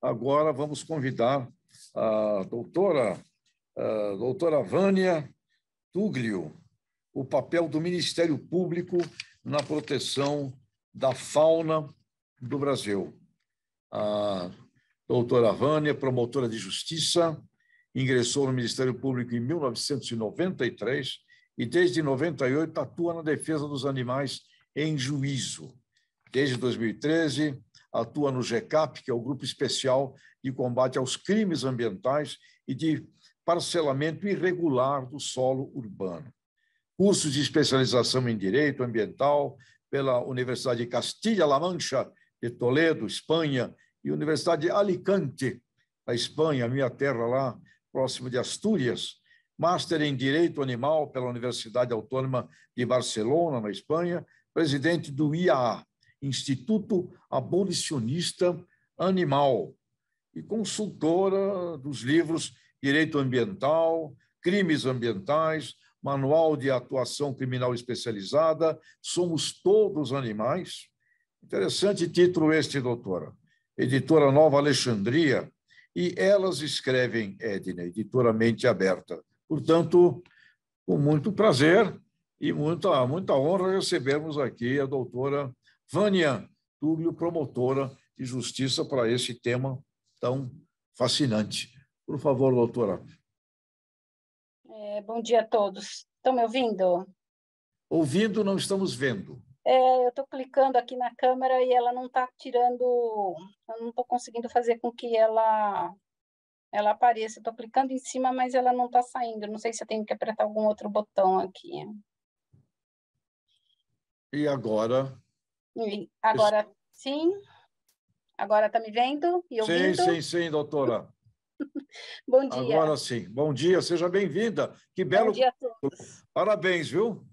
agora vamos convidar a doutora Vânia Tuglio, o papel do Ministério Público na proteção da fauna do Brasil. A doutora Vânia, promotora de justiça, ingressou no Ministério Público em 1993 e, desde 98, atua na defesa dos animais em juízo. Desde 2013, atua no GECAP, que é o Grupo Especial de Combate aos Crimes Ambientais e de Parcelamento Irregular do Solo Urbano. Cursos de especialização em Direito Ambiental pela Universidade de Castilla-La Mancha, de Toledo, Espanha, e Universidade de Alicante, na Espanha, minha terra lá, próximo de Astúrias. Máster em Direito Animal pela Universidade Autônoma de Barcelona, na Espanha, presidente do IAA, Instituto Abolicionista Animal, e consultora dos livros Direito Ambiental, Crimes Ambientais, Manual de Atuação Criminal Especializada, Somos Todos Animais. Interessante título este, doutora. Editora Nova Alexandria, e Elas Escrevem, Edna, editora Mente Aberta. Portanto, com muito prazer e muita honra recebermos aqui a doutora Vânia Tuglio, promotora de justiça, para esse tema tão fascinante. Por favor, doutora. Bom dia a todos. Estão me ouvindo? Ouvindo, não estamos vendo. Eu estou clicando aqui na câmera e ela não está tirando, eu não estou conseguindo fazer com que ela apareça. Estou clicando em cima, mas ela não está saindo. Não sei se eu tenho que apertar algum outro botão aqui. E agora? Agora sim? Agora está me vendo e ouvindo? Sim, doutora. Bom dia. Agora sim. Bom dia, seja bem-vinda. Que belo... Bom dia a todos. Parabéns, viu?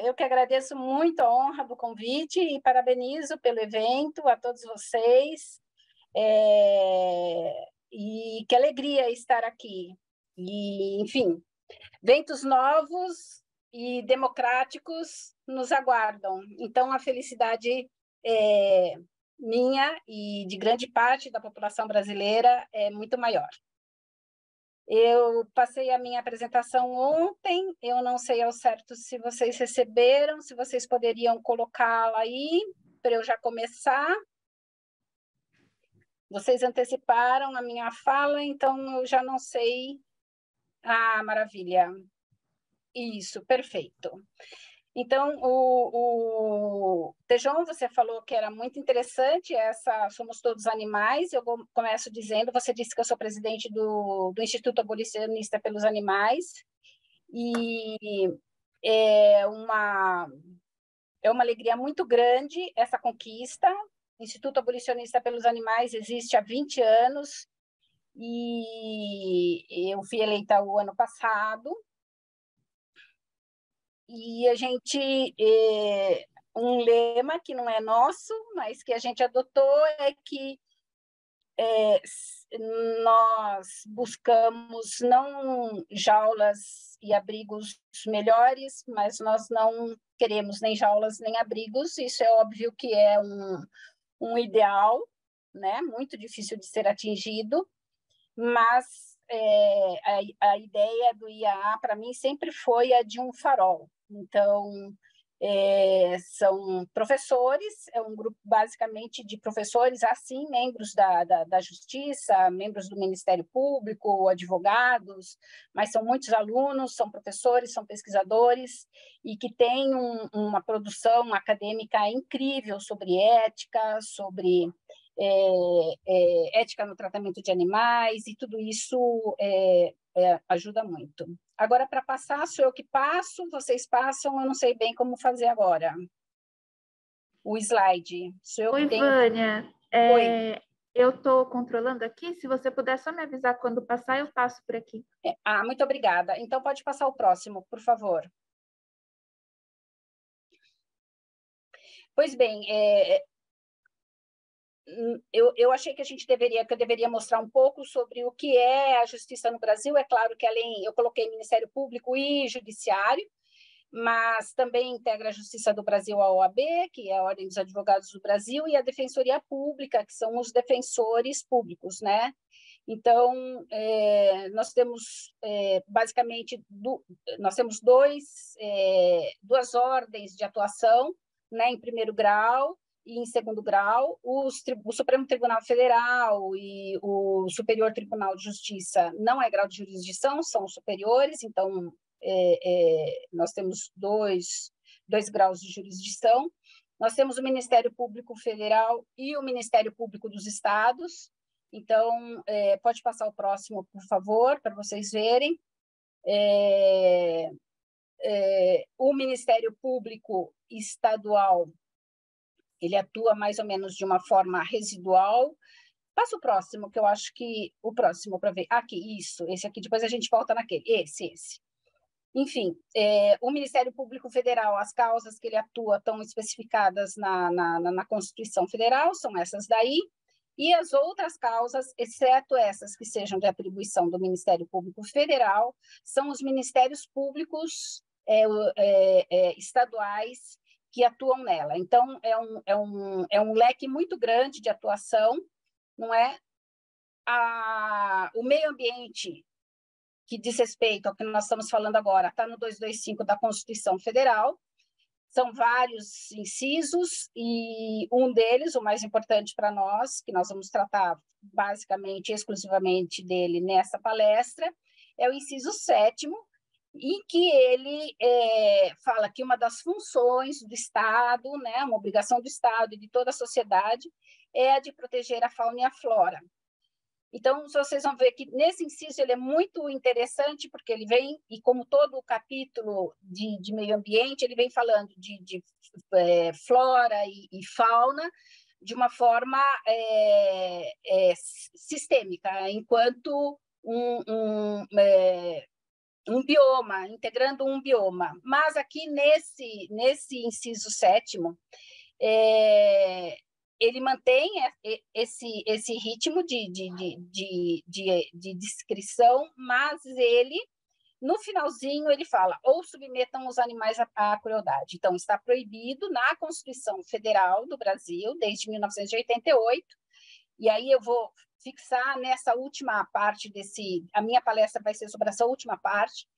Eu que agradeço muito a honra do convite e parabenizo pelo evento, a todos vocês. E que alegria estar aqui. E, enfim, ventos novos e democráticos nos aguardam. Então, a felicidade minha e de grande parte da população brasileira é muito maior. Eu passei a minha apresentação ontem, eu não sei ao certo se vocês receberam, se vocês poderiam colocá-la aí, para eu já começar. Vocês anteciparam a minha fala, então eu já não sei. Ah, maravilha. Isso, perfeito. Então, o Tejon, você falou que era muito interessante essa Somos Todos Animais. Eu começo dizendo, você disse que eu sou presidente do Instituto Abolicionista pelos Animais, e é uma alegria muito grande essa conquista. O Instituto Abolicionista pelos Animais existe há 20 anos, e eu fui eleita o ano passado. E a gente, um lema que não é nosso, mas que a gente adotou, é que nós buscamos não jaulas e abrigos melhores, mas nós não queremos nem jaulas nem abrigos. Isso é óbvio que é um ideal, né? Muito difícil de ser atingido, mas a ideia do IAA, para mim, sempre foi a de um farol. Então, são professores, é um grupo basicamente de professores, assim, membros da Justiça, membros do Ministério Público, advogados, mas são muitos alunos, são professores, são pesquisadores, e que têm uma produção acadêmica incrível sobre ética, sobre ética no tratamento de animais, e tudo isso ajuda muito. Agora, para passar, sou eu que passo, vocês passam, eu não sei bem como fazer agora. O slide. Sou eu Oi, que tenho... Vânia. Oi. Eu estou controlando aqui, se você puder só me avisar quando passar, eu passo por aqui. Muito obrigada. Então, pode passar o próximo, por favor. Pois bem, eu achei que eu deveria mostrar um pouco sobre o que é a justiça no Brasil. É claro que eu coloquei Ministério Público e Judiciário, mas também integra a Justiça do Brasil, a OAB, que é a Ordem dos Advogados do Brasil, e a Defensoria Pública, que são os defensores públicos, né? Então, nós temos, basicamente, nós temos duas ordens de atuação, né, em primeiro grau e em segundo grau. O Supremo Tribunal Federal e o Superior Tribunal de Justiça não é grau de jurisdição, são superiores, então nós temos dois graus de jurisdição. Nós temos o Ministério Público Federal e o Ministério Público dos Estados. Então, pode passar o próximo, por favor, para vocês verem. O Ministério Público Estadual, ele atua mais ou menos de uma forma residual. Passa o próximo, que eu acho que... O próximo, para ver. Aqui, isso, esse aqui, depois a gente volta naquele. Esse. Enfim, o Ministério Público Federal, as causas que ele atua estão especificadas na Constituição Federal, são essas daí, e as outras causas, exceto essas que sejam de atribuição do Ministério Público Federal, são os ministérios públicos estaduais que atuam nela. Então, é um leque muito grande de atuação, não é? O meio ambiente, que diz respeito ao que nós estamos falando agora, está no 225 da Constituição Federal. São vários incisos, e um deles, o mais importante para nós, que nós vamos tratar basicamente, exclusivamente dele nessa palestra, é o inciso 7º, em que ele fala que uma das funções do Estado, né, uma obrigação do Estado e de toda a sociedade, é a de proteger a fauna e a flora. Então, vocês vão ver que nesse inciso ele é muito interessante, porque ele vem, e como todo o capítulo de meio ambiente, ele vem falando de flora e fauna de uma forma sistêmica, enquanto um bioma, integrando um bioma. Mas aqui nesse inciso 7º, ele mantém esse ritmo de descrição, mas ele, no finalzinho, ele fala, ou submetam os animais à crueldade. Então, está proibido na Constituição Federal do Brasil, desde 1988, e aí eu vou fixar nessa última parte a minha palestra vai ser sobre essa última parte,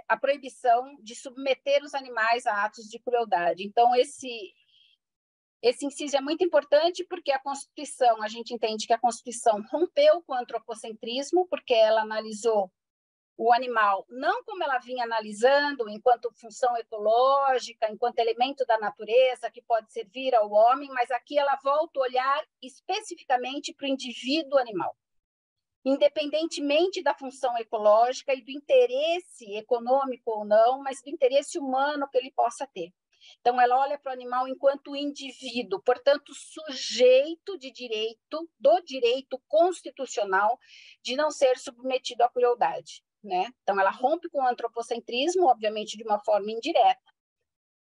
a proibição de submeter os animais a atos de crueldade. Então, esse inciso é muito importante, porque a gente entende que a Constituição rompeu com o antropocentrismo, porque ela analisou o animal não como ela vinha analisando, enquanto função ecológica, enquanto elemento da natureza que pode servir ao homem, mas aqui ela volta a olhar especificamente para o indivíduo animal, independentemente da função ecológica e do interesse econômico ou não, mas do interesse humano que ele possa ter. Então, ela olha para o animal enquanto indivíduo, portanto, sujeito do direito constitucional de não ser submetido à crueldade, né? Então, ela rompe com o antropocentrismo, obviamente, de uma forma indireta,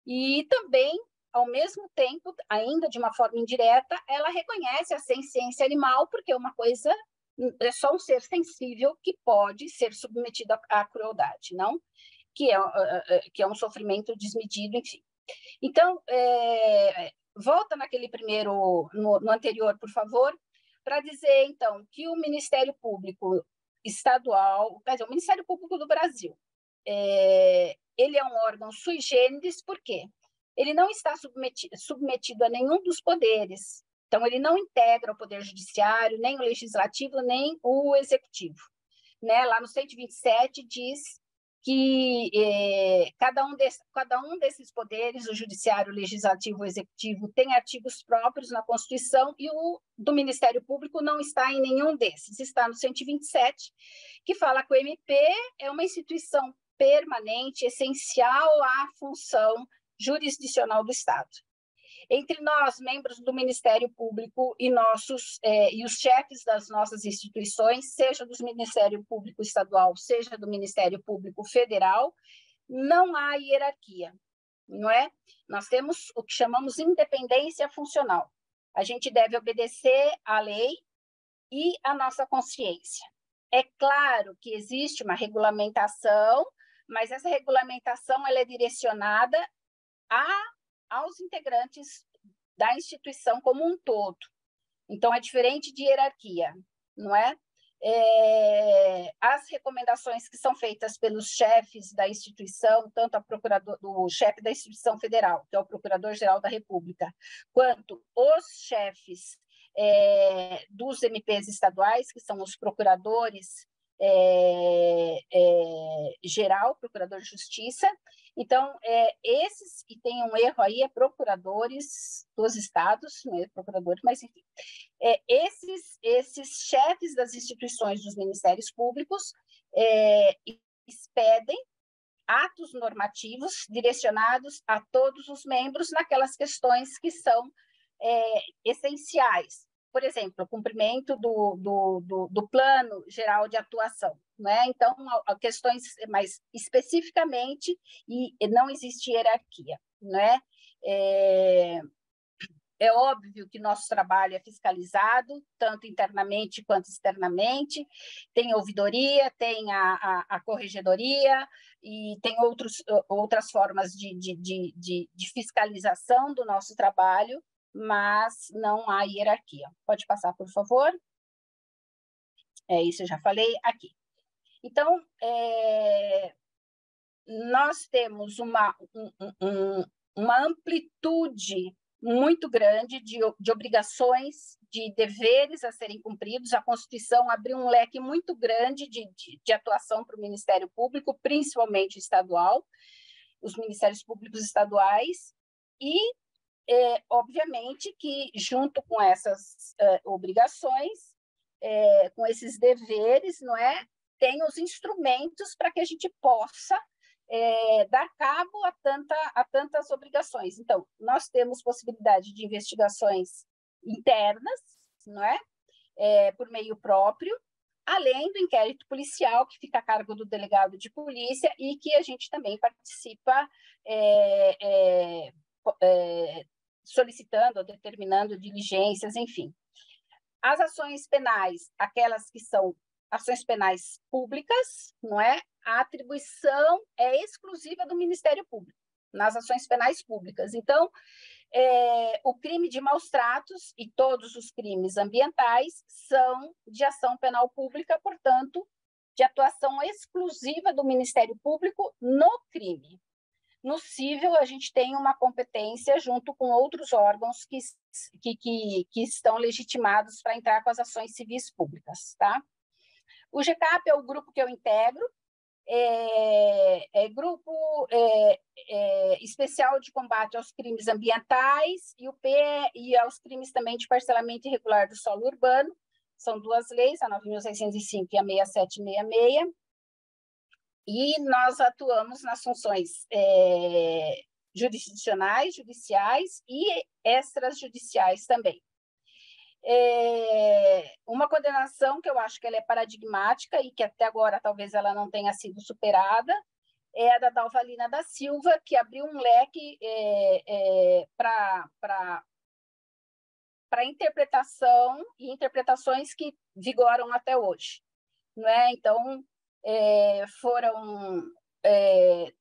e também, ao mesmo tempo, ainda de uma forma indireta, ela reconhece a senciência animal, porque é só um ser sensível que pode ser submetido à crueldade, não? Que é um sofrimento desmedido, enfim. Então, volta naquele primeiro, no anterior, por favor, para dizer, então, que o Ministério Público Estadual, quer dizer, o Ministério Público do Brasil, ele é um órgão sui generis, por quê? Ele não está submetido a nenhum dos poderes, então ele não integra o Poder Judiciário, nem o Legislativo, nem o Executivo. Né? Lá no 127 diz que cada um desses poderes, o Judiciário, o Legislativo, o Executivo, tem artigos próprios na Constituição, e o do Ministério Público não está em nenhum desses, está no 127, que fala que o MP é uma instituição permanente, essencial à função jurisdicional do Estado. Entre nós, membros do Ministério Público e os chefes das nossas instituições, seja do Ministério Público Estadual, seja do Ministério Público Federal, não há hierarquia, não é? Nós temos o que chamamos independência funcional. A gente deve obedecer à lei e à nossa consciência. É claro que existe uma regulamentação mas essa regulamentação ela é direcionada aos integrantes da instituição como um todo. Então, é diferente de hierarquia, não é? As recomendações que são feitas pelos chefes da instituição, tanto o chefe da instituição federal, que é o Procurador-Geral da República, quanto os chefes dos MPs estaduais, que são os procuradores geral, procurador de justiça. Então, esses, e tem um erro aí, procuradores dos estados, não é procuradores, mas enfim, esses chefes das instituições dos ministérios públicos expedem atos normativos direcionados a todos os membros naquelas questões que são essenciais. Por exemplo, o cumprimento do plano geral de atuação, né? Então, questões mais especificamente, e não existe hierarquia, né? É óbvio que nosso trabalho é fiscalizado, tanto internamente quanto externamente, tem ouvidoria, tem a corregedoria, e tem outras formas de fiscalização do nosso trabalho, mas não há hierarquia. Pode passar, por favor? Isso eu já falei aqui. Então, nós temos uma amplitude muito grande de obrigações, de deveres a serem cumpridos. A Constituição abriu um leque muito grande de atuação para o Ministério Público, principalmente estadual, os Ministérios Públicos estaduais, e obviamente que, junto com essas obrigações, com esses deveres, não é, tem os instrumentos para que a gente possa dar cabo a tantas obrigações. Então, nós temos possibilidade de investigações internas, não é? Por meio próprio, além do inquérito policial, que fica a cargo do delegado de polícia e que a gente também participa solicitando ou determinando diligências, enfim. As ações penais, aquelas que são ações penais públicas, não é? A atribuição é exclusiva do Ministério Público, nas ações penais públicas. Então, o crime de maus tratos e todos os crimes ambientais são de ação penal pública, portanto, de atuação exclusiva do Ministério Público no crime. No cível, a gente tem uma competência junto com outros órgãos que estão legitimados para entrar com as ações civis públicas, tá? O GCAP é o grupo que eu integro, grupo especial de combate aos crimes ambientais, e o P e aos crimes também de parcelamento irregular do solo urbano. São duas leis, a 9.605 e a 6766. E nós atuamos nas funções jurisdicionais, judiciais e extrajudiciais também. Uma condenação que eu acho que ela é paradigmática e que até agora talvez ela não tenha sido superada é a da Dalvalina da Silva, que abriu um leque para interpretação e interpretações que vigoram até hoje, não é? Então, foram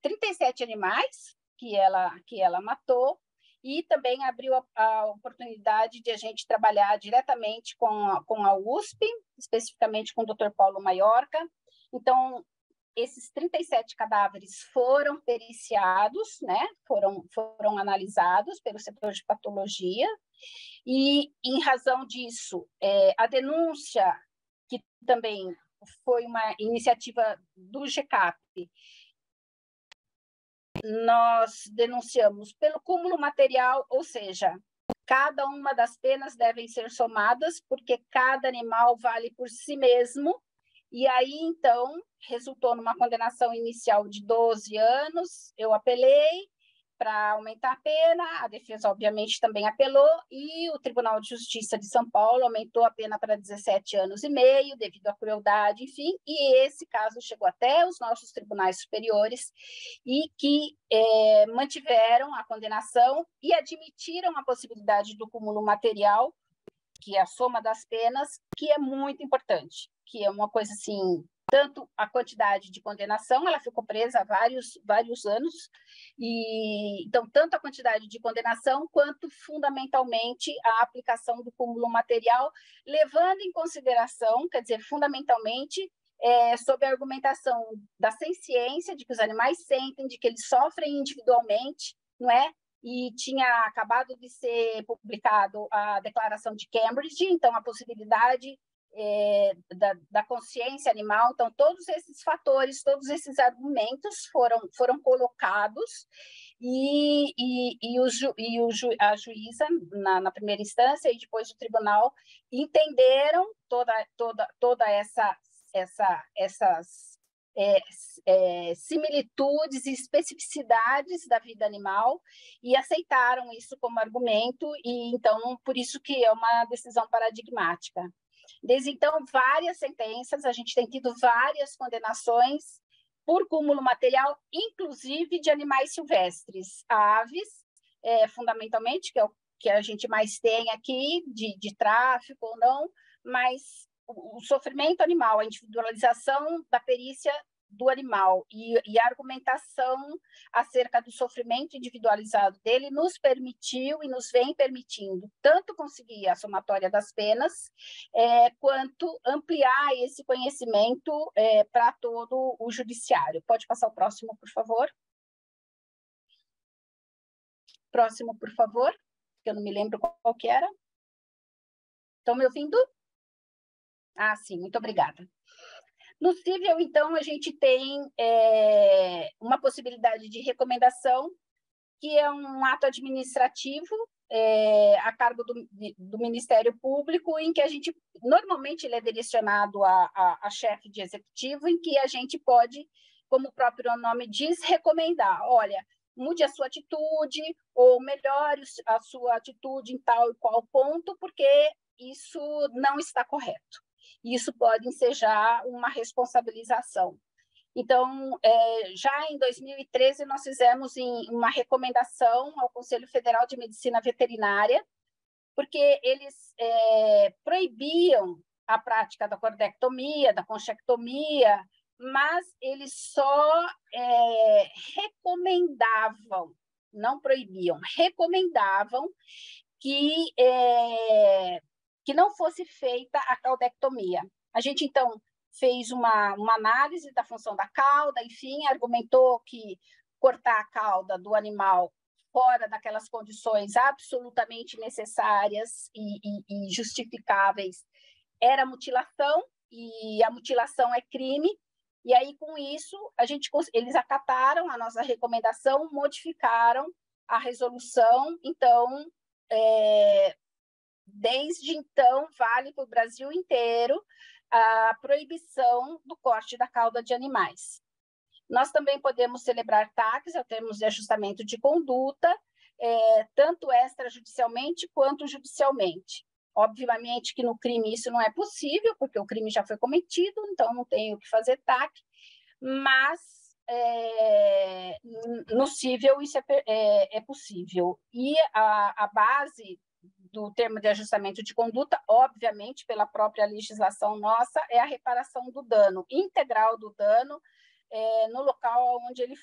37 animais que ela matou, e também abriu a oportunidade de a gente trabalhar diretamente com a USP, especificamente com o Dr. Paulo Maiorca. Então, esses 37 cadáveres foram periciados, né? Foram analisados pelo setor de patologia, e, em razão disso, a denúncia, que também foi uma iniciativa do GCAP, nós denunciamos pelo cúmulo material, ou seja, cada uma das penas devem ser somadas, porque cada animal vale por si mesmo, e aí, então, resultou numa condenação inicial de 12 anos, eu apelei para aumentar a pena, a defesa, obviamente, também apelou, e o Tribunal de Justiça de São Paulo aumentou a pena para 17 anos e meio, devido à crueldade, enfim, e esse caso chegou até os nossos tribunais superiores, e que mantiveram a condenação e admitiram a possibilidade do cúmulo material, que é a soma das penas, que é muito importante, que é uma coisa, assim, tanto a quantidade de condenação, ela ficou presa há vários anos, e então tanto a quantidade de condenação quanto, fundamentalmente, a aplicação do cúmulo material, levando em consideração, quer dizer, fundamentalmente, sob a argumentação da senciência, de que os animais sentem, de que eles sofrem individualmente, não é? E tinha acabado de ser publicado a Declaração de Cambridge, então a possibilidade da consciência animal. Então, todos esses fatores, todos esses argumentos foram colocados, a juíza, na primeira instância, e depois o tribunal, entenderam toda essas similitudes e especificidades da vida animal e aceitaram isso como argumento, e então, por isso que é uma decisão paradigmática. Desde então, várias sentenças, a gente tem tido várias condenações por cúmulo material, inclusive de animais silvestres, aves, fundamentalmente, que é o que a gente mais tem aqui, de tráfico ou não, mas o sofrimento animal, a individualização da perícia do animal e a argumentação acerca do sofrimento individualizado dele nos permitiu e nos vem permitindo tanto conseguir a somatória das penas, quanto ampliar esse conhecimento para todo o judiciário. Pode passar o próximo, por favor? Próximo, por favor, que eu não me lembro qual que era. Estão me ouvindo? Ah, sim, muito obrigada. No cível, então, a gente tem uma possibilidade de recomendação, que é um ato administrativo a cargo do Ministério Público, em que a gente, normalmente, ele é direcionado a chefe de executivo, em que a gente pode, como o próprio nome diz, recomendar, olha, mude a sua atitude, ou melhore a sua atitude em tal e qual ponto, porque isso não está correto. Isso pode ensejar uma responsabilização. Então, já em 2013, nós fizemos uma recomendação ao Conselho Federal de Medicina Veterinária, porque eles proibiam a prática da cordectomia, da conchectomia, mas eles só recomendavam, não proibiam, recomendavam que não fosse feita a caudectomia. A gente, então, fez uma análise da função da cauda, enfim, argumentou que cortar a cauda do animal fora daquelas condições absolutamente necessárias e justificáveis era mutilação, e a mutilação é crime. E aí, com isso, eles acataram a nossa recomendação, modificaram a resolução. Então, desde então, vale para o Brasil inteiro a proibição do corte da cauda de animais. Nós também podemos celebrar TACs, termos de ajustamento de conduta, tanto extrajudicialmente quanto judicialmente. Obviamente que no crime isso não é possível, porque o crime já foi cometido, então não tem o que fazer TAC, mas no cível isso é possível. E a base do termo de ajustamento de conduta, obviamente, pela própria legislação nossa, é a reparação do dano, integral do dano, no local onde ele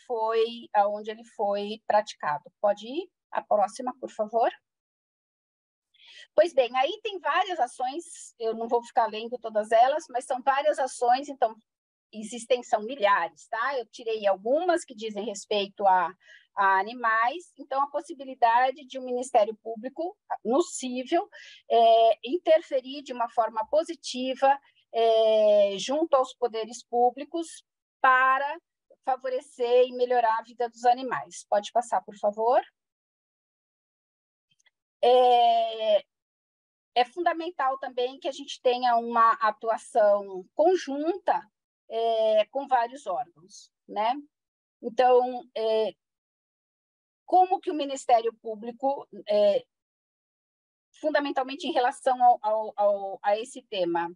foi praticado. Pode ir? A próxima, por favor. Pois bem, aí tem várias ações, eu não vou ficar lendo todas elas, mas são várias ações, então, são milhares, tá? Eu tirei algumas que dizem respeito a animais, então a possibilidade de um Ministério Público, no cível, interferir de uma forma positiva junto aos poderes públicos para favorecer e melhorar a vida dos animais. Pode passar, por favor. É fundamental também que a gente tenha uma atuação conjunta com vários órgãos, né? Então, como que o Ministério Público, fundamentalmente em relação a esse tema,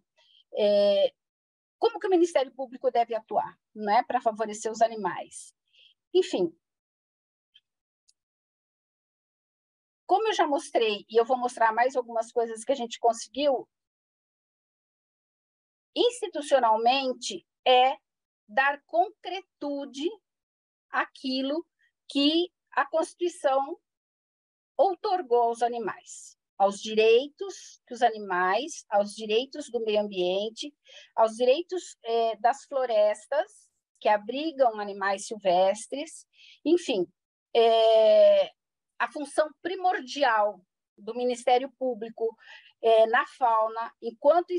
como que o Ministério Público deve atuar, né, para favorecer os animais? Enfim, como eu já mostrei, e eu vou mostrar mais algumas coisas que a gente conseguiu, institucionalmente, é dar concretude àquilo que a Constituição outorgou aos animais, aos direitos dos animais, aos direitos do meio ambiente, aos direitos das florestas, que abrigam animais silvestres, enfim, a função primordial do Ministério Público na fauna, enquanto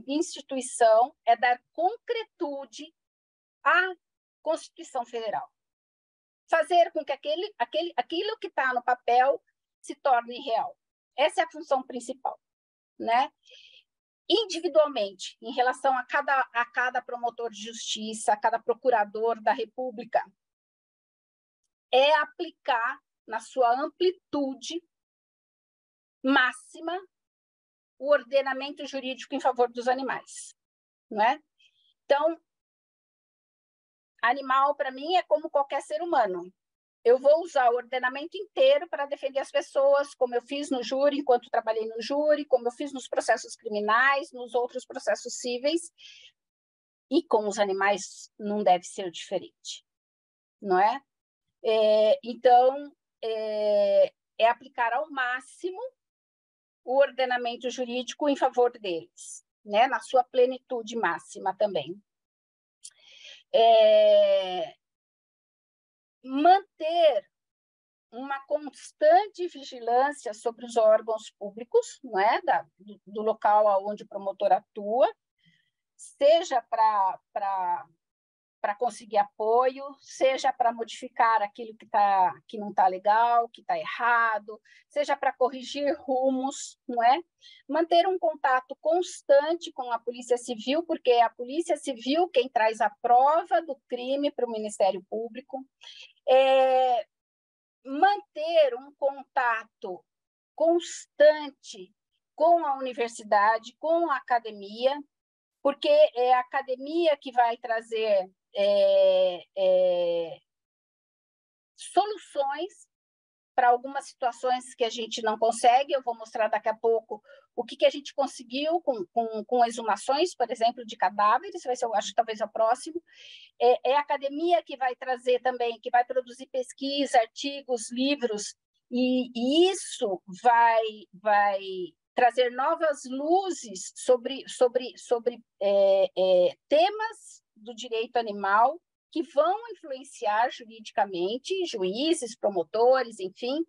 instituição, é dar concretude à Constituição Federal. Fazer com que aquilo que está no papel se torne real. Essa é a função principal, né? Individualmente, em relação a cada promotor de justiça, a cada procurador da República, é aplicar na sua amplitude máxima o ordenamento jurídico em favor dos animais, não é? Então, animal, para mim, é como qualquer ser humano. Eu vou usar o ordenamento inteiro para defender as pessoas, como eu fiz no júri, enquanto trabalhei no júri, como eu fiz nos processos criminais, nos outros processos cíveis, e com os animais não deve ser diferente, não é? Então, é aplicar ao máximo o ordenamento jurídico em favor deles, né? Na sua plenitude máxima também. Manter uma constante vigilância sobre os órgãos públicos, não é? Do local onde o promotor atua, seja para conseguir apoio, seja para modificar aquilo que não está legal, que está errado, seja para corrigir rumos, não é? Manter um contato constante com a Polícia Civil, porque é a Polícia Civil quem traz a prova do crime para o Ministério Público. Manter um contato constante com a universidade, com a academia, porque é a academia que vai trazer soluções para algumas situações que a gente não consegue. Eu vou mostrar daqui a pouco o que a gente conseguiu com exumações, por exemplo, de cadáveres, vai ser, eu acho, talvez o próximo. É a academia que vai trazer também, que vai produzir pesquisa, artigos, livros, e isso vai trazer novas luzes sobre temas do direito animal que vão influenciar juridicamente juízes, promotores, enfim.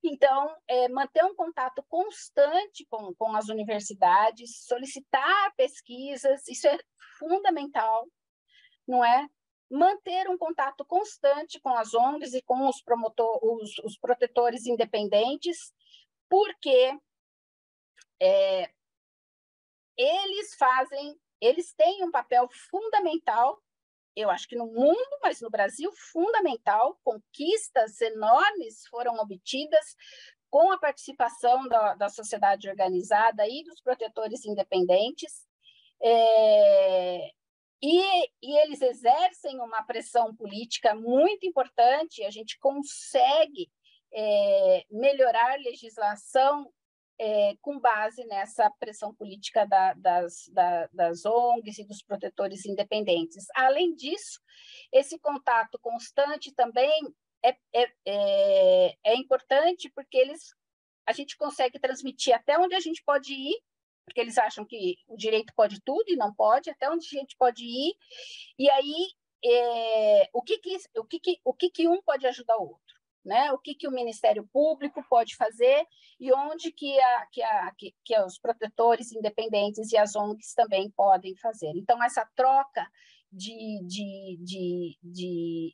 Então, manter um contato constante com as universidades, solicitar pesquisas, isso é fundamental, não é? Manter um contato constante com as ONGs e com os protetores independentes, porque eles têm um papel fundamental, eu acho que no mundo, mas no Brasil, fundamental. Conquistas enormes foram obtidas com a participação da sociedade organizada e dos protetores independentes, e eles exercem uma pressão política muito importante. A gente consegue melhorar a legislação com base nessa pressão política das ONGs e dos protetores independentes. Além disso, esse contato constante também é importante, porque a gente consegue transmitir até onde a gente pode ir, porque eles acham que o direito pode tudo e não pode, até onde a gente pode ir, e aí o que um pode ajudar o outro, né? O que o Ministério Público pode fazer e onde que os protetores independentes e as ONGs também podem fazer. Então, essa troca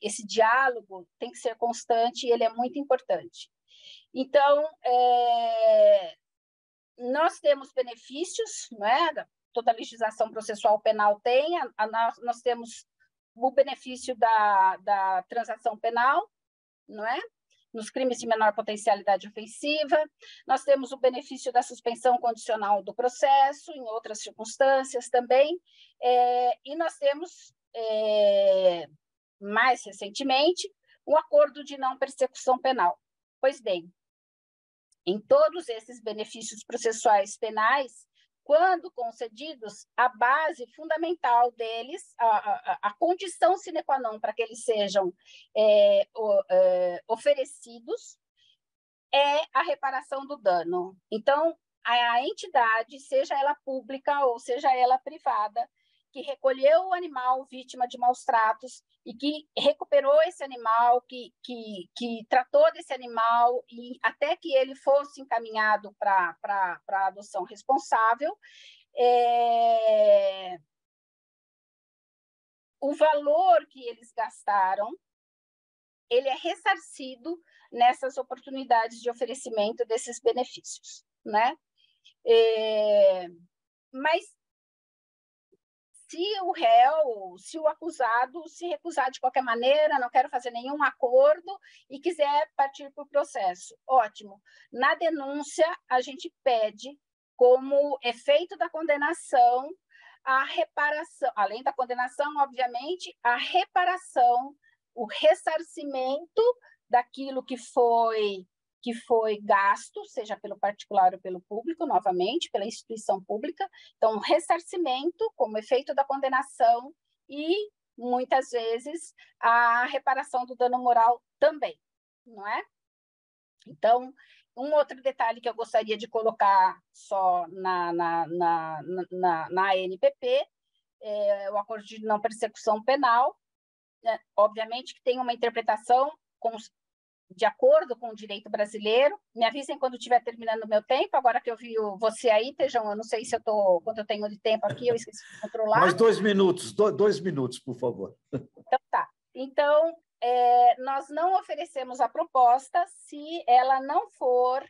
esse diálogo tem que ser constante e ele é muito importante. Então, nós temos benefícios, não é? Toda a legislação processual penal tem, nós temos o benefício da transação penal, não é? Nos crimes de menor potencialidade ofensiva, nós temos o benefício da suspensão condicional do processo, em outras circunstâncias também, e nós temos, mais recentemente, o acordo de não persecução penal. Pois bem, em todos esses benefícios processuais penais, quando concedidos, a base fundamental deles, a condição sine qua non para que eles sejam oferecidos, é a reparação do dano. Então, a entidade, seja ela pública ou seja ela privada, que recolheu o animal vítima de maus tratos e que recuperou esse animal, que tratou desse animal e até que ele fosse encaminhado para a adoção responsável, o valor que eles gastaram, ele é ressarcido nessas oportunidades de oferecimento desses benefícios, né? Mas se o réu, se o acusado se recusar de qualquer maneira, não quero fazer nenhum acordo e quiser partir para o processo, ótimo. Na denúncia, a gente pede, como efeito da condenação, a reparação, além da condenação, obviamente, a reparação, o ressarcimento daquilo que foi gasto, seja pelo particular ou pelo público, novamente, pela instituição pública. Então, ressarcimento como efeito da condenação e, muitas vezes, a reparação do dano moral também, não é? Então, um outro detalhe que eu gostaria de colocar só na ANPP é o acordo de não persecução penal, né? Obviamente que tem uma interpretação de acordo com o direito brasileiro. Me avisem quando estiver terminando o meu tempo. Agora que eu vi você aí, Tejão, eu não sei se quanto eu tenho de tempo aqui, eu esqueci de controlar. Mais 2 minutos, 2 minutos, por favor. Então, tá. Então, nós não oferecemos a proposta se ela não for,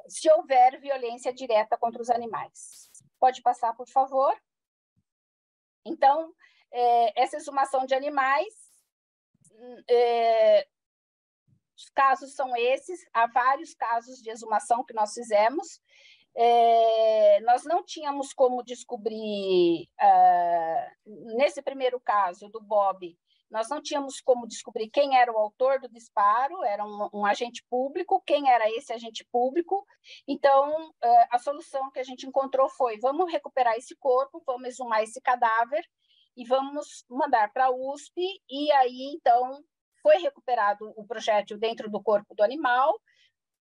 se houver violência direta contra os animais. Pode passar, por favor. Então, essa exumação de animais, os casos são esses, há vários casos de exumação que nós fizemos. Nós não tínhamos como descobrir, nesse primeiro caso do Bob, nós não tínhamos como descobrir quem era o autor do disparo, era um agente público, quem era esse agente público. Então, a solução que a gente encontrou foi: vamos recuperar esse corpo, vamos exumar esse cadáver e vamos mandar para a USP, e aí, então, foi recuperado o projétil dentro do corpo do animal,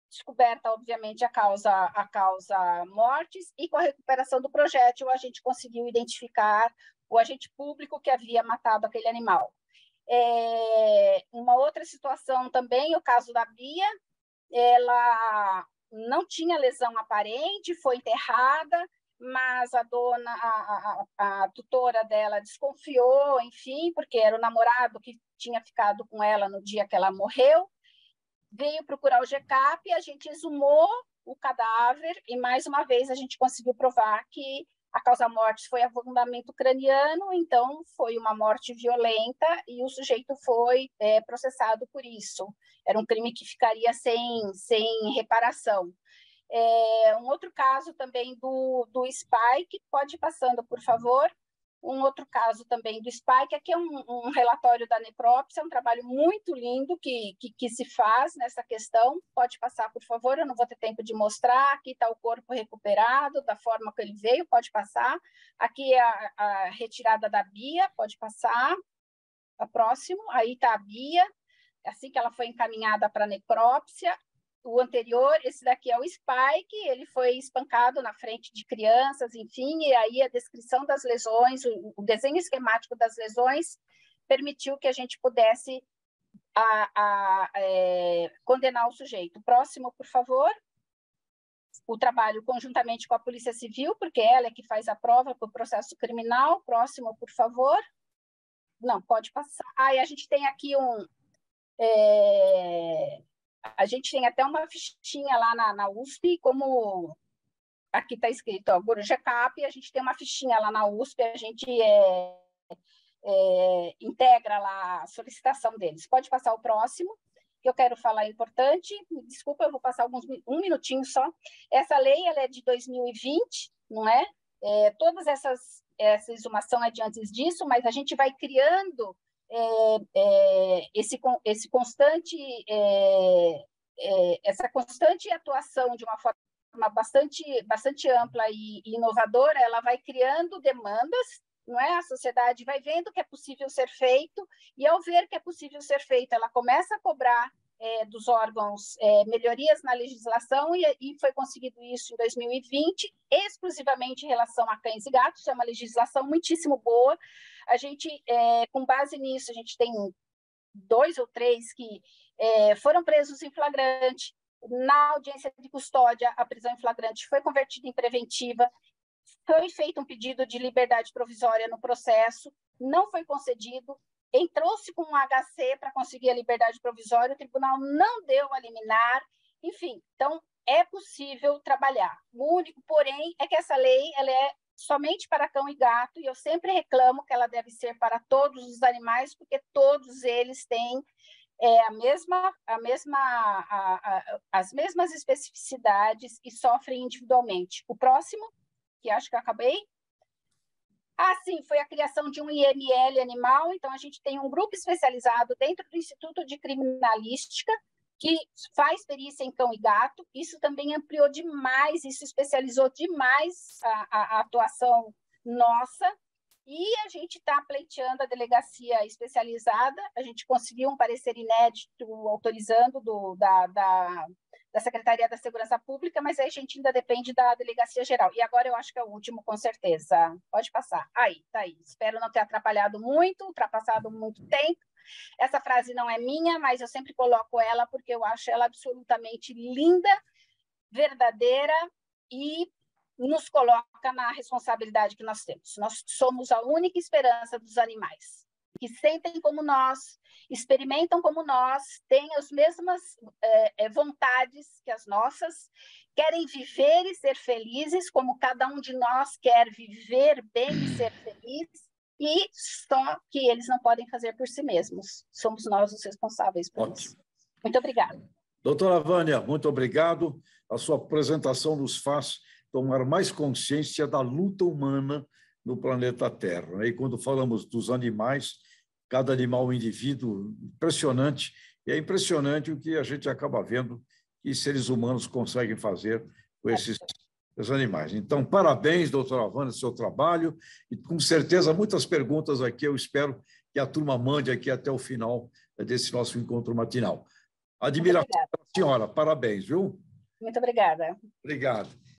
descoberta, obviamente, a causa mortis, e com a recuperação do projétil, a gente conseguiu identificar o agente público que havia matado aquele animal. Uma outra situação também, o caso da Bia, ela não tinha lesão aparente, foi enterrada, mas a tutora dela desconfiou, enfim, porque era o namorado que tinha ficado com ela no dia que ela morreu, veio procurar o GCAP, e a gente exumou o cadáver, e mais uma vez a gente conseguiu provar que a causa-morte foi afundamento craniano, então foi uma morte violenta e o sujeito foi processado por isso. Era um crime que ficaria sem reparação. Um outro caso também do Spike, pode ir passando, por favor. Um outro caso também do Spike, aqui é um relatório da necrópsia, um trabalho muito lindo que se faz nessa questão. Pode passar, por favor, eu não vou ter tempo de mostrar. Aqui está o corpo recuperado, da forma que ele veio, pode passar. Aqui é a retirada da Bia, pode passar. A próximo, aí está a Bia, assim que ela foi encaminhada para a necrópsia. O anterior, esse daqui é o Spike, ele foi espancado na frente de crianças, enfim, e aí a descrição das lesões, o desenho esquemático das lesões permitiu que a gente pudesse condenar o sujeito. Próximo, por favor. O trabalho conjuntamente com a Polícia Civil, porque ela é que faz a prova para o processo criminal. Próximo, por favor. Não, pode passar. E a gente tem aqui a gente tem até uma fichinha lá na USP, como aqui está escrito, GCAP, a gente tem uma fichinha lá na USP, a gente integra lá a solicitação deles. Pode passar o próximo, que eu quero falar importante. Desculpa, eu vou passar um minutinho só. Essa lei ela é de 2020, não é? Todas essa exumação é de antes disso, mas a gente vai criando essa constante atuação de uma forma forma bastante ampla e inovadora, ela vai criando demandas, não é? A sociedade vai vendo que é possível ser feito, e ao ver que é possível ser feito, ela começa a cobrar dos órgãos melhorias na legislação, e foi conseguido isso em 2020, exclusivamente em relação a cães e gatos. É uma legislação muitíssimo boa. A gente, com base nisso, a gente tem 2 ou 3 que foram presos em flagrante. Na audiência de custódia, a prisão em flagrante foi convertida em preventiva. Foi feito um pedido de liberdade provisória no processo, não foi concedido. Entrou-se com um HC para conseguir a liberdade provisória, o tribunal não deu a liminar. Enfim, então é possível trabalhar. O único, porém, é que essa lei ela é somente para cão e gato, e eu sempre reclamo que ela deve ser para todos os animais, porque todos eles têm as mesmas especificidades e sofrem individualmente. O próximo, que acho que eu acabei. Sim, foi a criação de um IML animal. Então, a gente tem um grupo especializado dentro do Instituto de Criminalística que faz perícia em cão e gato. Isso também ampliou demais, isso especializou demais a atuação nossa. E a gente está pleiteando a delegacia especializada. A gente conseguiu um parecer inédito autorizando da Secretaria da Segurança Pública, mas aí a gente ainda depende da Delegacia Geral. E agora eu acho que é o último, com certeza. Pode passar. Tá aí. Espero não ter atrapalhado muito, ultrapassado muito tempo. Essa frase não é minha, mas eu sempre coloco ela porque eu acho ela absolutamente linda, verdadeira e nos coloca na responsabilidade que nós temos. Nós somos a única esperança dos animais, que sentem como nós, experimentam como nós, têm as mesmas vontades que as nossas, querem viver e ser felizes, como cada um de nós quer viver bem e ser feliz, e só que eles não podem fazer por si mesmos. Somos nós os responsáveis por isso. Muito obrigada. Doutora Vânia, muito obrigado. A sua apresentação nos faz tomar mais consciência da luta humana no planeta Terra. E quando falamos dos animais, cada animal é um indivíduo impressionante, e é impressionante o que a gente acaba vendo que seres humanos conseguem fazer com esses animais. Então, parabéns, doutora Vânia, seu trabalho, e com certeza muitas perguntas aqui, eu espero que a turma mande aqui até o final desse nosso encontro matinal. Admiração da senhora, parabéns, viu? Muito obrigada. Obrigado.